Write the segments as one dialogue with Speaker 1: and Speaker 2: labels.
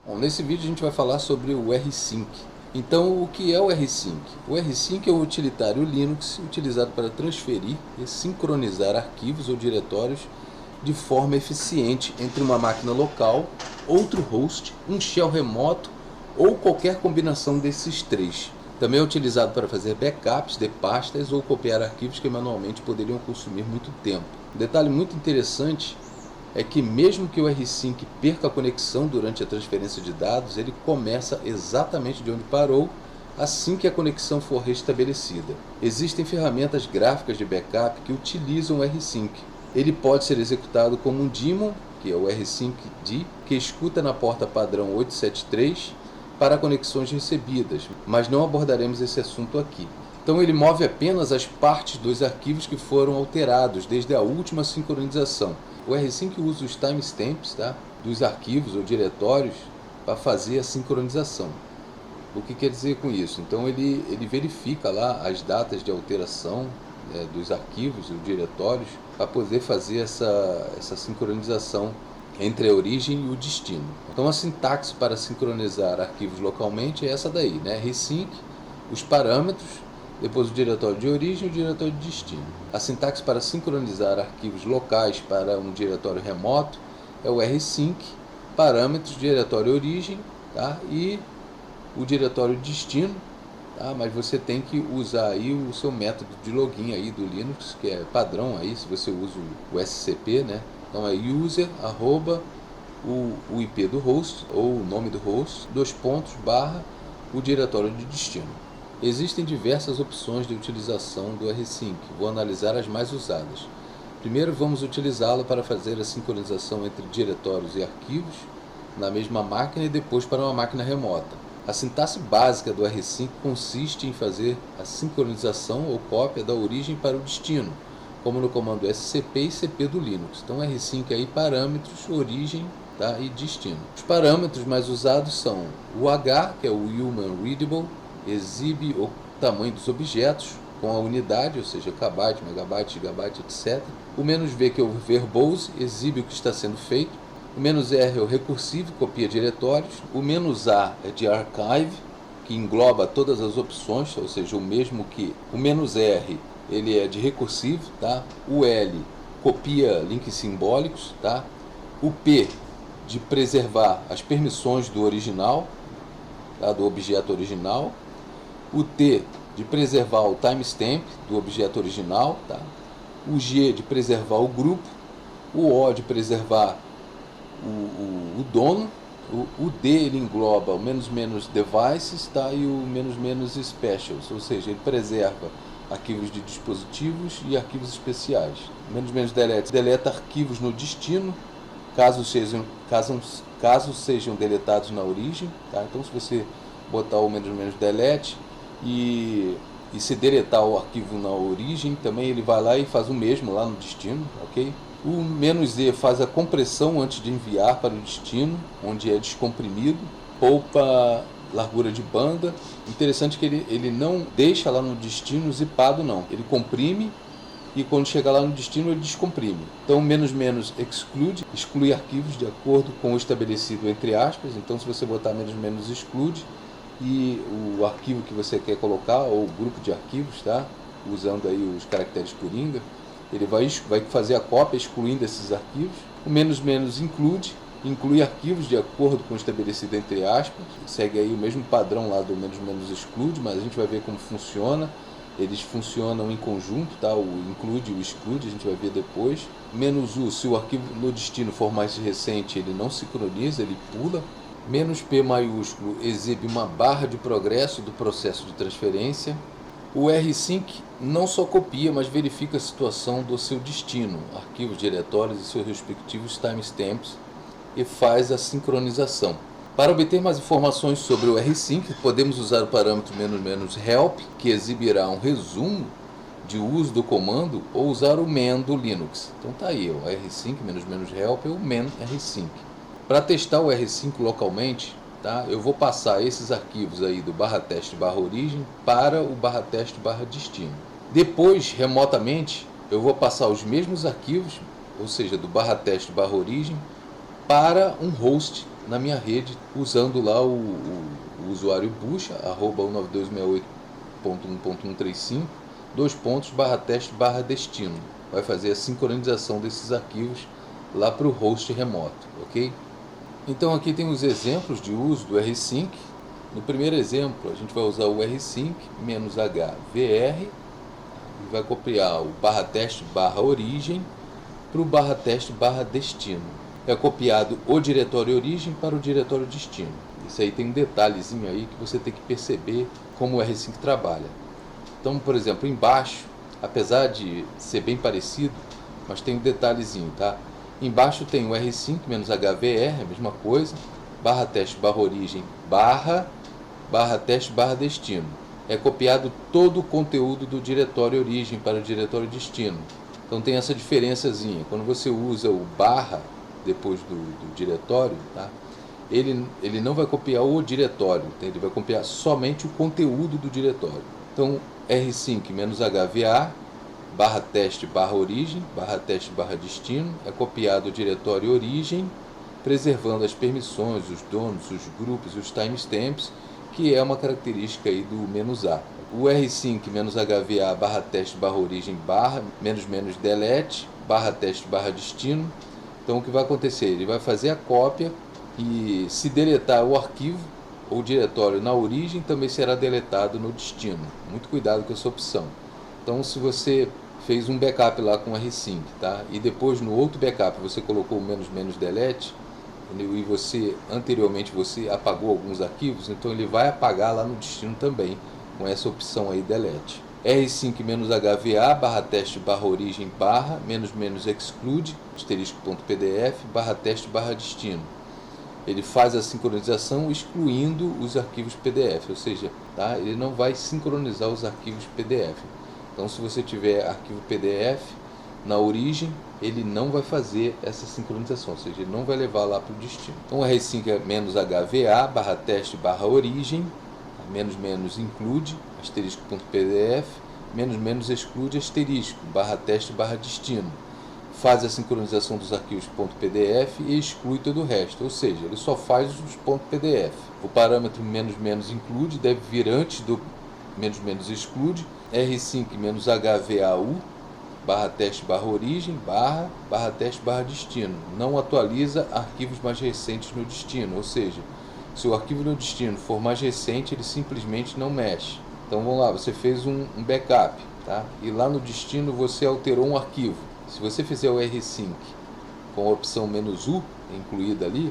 Speaker 1: Bom, nesse vídeo a gente vai falar sobre o rsync. Então, o que é o rsync? O rsync é um utilitário Linux utilizado para transferir e sincronizar arquivos ou diretórios de forma eficiente entre uma máquina local, outro host, um shell remoto ou qualquer combinação desses três. Também é utilizado para fazer backups de pastas ou copiar arquivos que manualmente poderiam consumir muito tempo. Um detalhe muito interessante é que mesmo que o rsync perca a conexão durante a transferência de dados, ele começa exatamente de onde parou assim que a conexão for restabelecida. Existem ferramentas gráficas de backup que utilizam o rsync. Ele pode ser executado como um daemon, que é o rsync-d, que escuta na porta padrão 873 para conexões recebidas, mas não abordaremos esse assunto aqui. Então ele move apenas as partes dos arquivos que foram alterados desde a última sincronização. O rsync usa os timestamps, dos arquivos ou diretórios para fazer a sincronização. O que quer dizer com isso? Então ele verifica lá as datas de alteração dos arquivos ou diretórios para poder fazer essa sincronização entre a origem e o destino. Então a sintaxe para sincronizar arquivos localmente é essa daí, rsync, os parâmetros, depois o diretório de origem e o diretório de destino. A sintaxe para sincronizar arquivos locais para um diretório remoto é o rsync, parâmetros, diretório origem, e o diretório de destino, mas você tem que usar aí o seu método de login aí do Linux, que é padrão aí, se você usa o SCP, Então é user, o IP do host, ou o nome do host, /, o diretório de destino. Existem diversas opções de utilização do rsync, vou analisar as mais usadas. Primeiro vamos utilizá-lo para fazer a sincronização entre diretórios e arquivos na mesma máquina e depois para uma máquina remota. A sintaxe básica do rsync consiste em fazer a sincronização ou cópia da origem para o destino, como no comando scp e cp do Linux. Então rsync aí parâmetros, origem e destino. Os parâmetros mais usados são o H, que é o Human Readable, exibe o tamanho dos objetos com a unidade, ou seja, kbyte, megabyte, gigabyte, etc. O "-v", que é o verbose, exibe o que está sendo feito. O "-r" é o recursivo, copia diretórios. O "-a" é de archive, que engloba todas as opções, ou seja, o mesmo que o "-r", ele é de recursivo, O "l" copia links simbólicos, O "p" de preservar as permissões do original, do objeto original. O "t" de preservar o timestamp do objeto original, O "g" de preservar o grupo. O "o" de preservar o dono. O "d" ele engloba o "-devices", e o "-specials", ou seja, ele preserva arquivos de dispositivos e arquivos especiais. "-delete" deleta arquivos no destino, caso sejam deletados na origem. Então se você botar o "-delete" e se deletar o arquivo na origem, também ele vai lá e faz o mesmo lá no destino, ok? O "-z" faz a compressão antes de enviar para o destino, onde é descomprimido, poupa largura de banda. Interessante que ele não deixa lá no destino zipado, não. Ele comprime e quando chegar lá no destino ele descomprime. Então "-exclude, exclui arquivos de acordo com o estabelecido entre aspas. Então se você botar "-exclude e o arquivo que você quer colocar, ou o grupo de arquivos, usando aí os caracteres Coringa, ele vai fazer a cópia excluindo esses arquivos. O "-include, inclui arquivos de acordo com o estabelecido entre aspas. Segue aí o mesmo padrão lá do "-exclude", mas a gente vai ver como funciona. Eles funcionam em conjunto, o include e o exclude, a gente vai ver depois. "-u", se o arquivo no destino for mais recente, ele não sincroniza, ele pula. "-p" maiúsculo exibe uma barra de progresso do processo de transferência. O rsync não só copia, mas verifica a situação do seu destino, arquivos, diretórios e seus respectivos timestamps, e faz a sincronização. Para obter mais informações sobre o rsync, podemos usar o parâmetro "-help, que exibirá um resumo de uso do comando, ou usar o man do Linux. Então tá aí, o rsync "-help é o man rsync. Para testar o rsync localmente, eu vou passar esses arquivos aí do /test/origem para o /test/destino. Depois, remotamente, eu vou passar os mesmos arquivos, ou seja, do /test/origem, para um host na minha rede usando lá o usuário bucha, @19268.1.135, /teste/destino. Vai fazer a sincronização desses arquivos lá para o host remoto, ok? Então aqui tem os exemplos de uso do rsync. No primeiro exemplo, a gente vai usar o rsync -hvr e vai copiar o /teste/origem para o /teste/destino. É copiado o diretório origem para o diretório destino. Isso aí tem um detalhezinho aí que você tem que perceber como o rsync trabalha. Então, por exemplo, embaixo, apesar de ser bem parecido, mas tem um detalhezinho, tá? Embaixo tem o rsync -hvr, a mesma coisa, /teste/origem /teste/destino. É copiado todo o conteúdo do diretório origem para o diretório destino. Então tem essa diferençazinha. Quando você usa o barra depois do diretório, tá? Ele não vai copiar o diretório, tá? Ele vai copiar somente o conteúdo do diretório. Então rsync -hva /teste/origem /teste/destino é copiado o diretório origem, preservando as permissões, os donos, os grupos e os timestamps, que é uma característica aí do "-a". O rsync -hva /teste/origem --delete /teste/destino. Então o que vai acontecer? Ele vai fazer a cópia e, se deletar o arquivo ou diretório na origem, também será deletado no destino. Muito cuidado com essa opção. Então, se você fez um backup lá com rsync, tá? E depois no outro backup você colocou o -delete, e você anteriormente você apagou alguns arquivos, então ele vai apagar lá no destino também com essa opção aí delete. rsync -hva /teste/origem --exclude *pdf /teste/destino. Ele faz a sincronização excluindo os arquivos PDF, ou seja, tá? Ele não vai sincronizar os arquivos PDF. Então, se você tiver arquivo PDF na origem, ele não vai fazer essa sincronização, ou seja, ele não vai levar lá para o destino. Então, o rsync é -hva /teste/origem, --include *pdf, --exclude *teste/destino. Faz a sincronização dos arquivos .pdf e exclui todo o resto, ou seja, ele só faz os .pdf. O parâmetro "-include" deve vir antes do "-exclude", rsync -hvau /teste/origem /teste/destino. Não atualiza arquivos mais recentes no destino, ou seja, se o arquivo no destino for mais recente, ele simplesmente não mexe. Então vamos lá, você fez um backup, tá? E lá no destino você alterou um arquivo. Se você fizer o rsync com a opção "-u" incluída ali,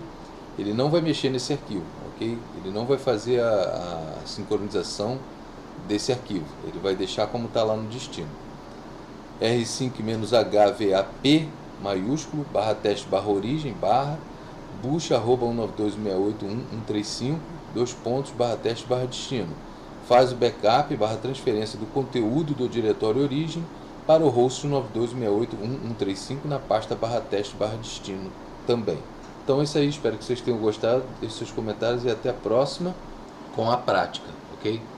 Speaker 1: ele não vai mexer nesse arquivo, ok? Ele não vai fazer a sincronização desse arquivo, ele vai deixar como está lá no destino. rsync -hvap maiúsculo /teste/origem bucha @19268.1.135 *teste/destino. Faz o backup /transferência do conteúdo do diretório origem para o host 19268.1.135 na pasta /teste/destino também. Então é isso aí, espero que vocês tenham gostado. Deixe seus comentários e até a próxima com a prática, ok?